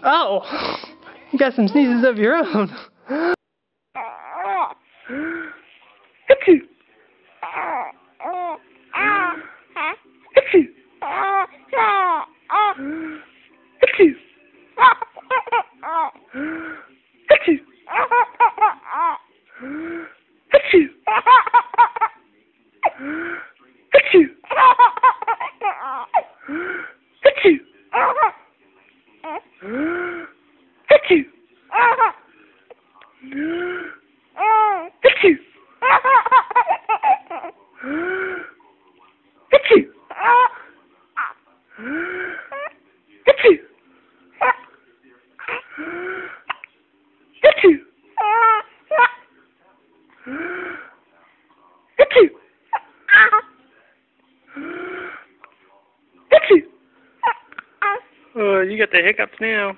Oh! You got some sneezes of your own. Oh, you got the hiccups now.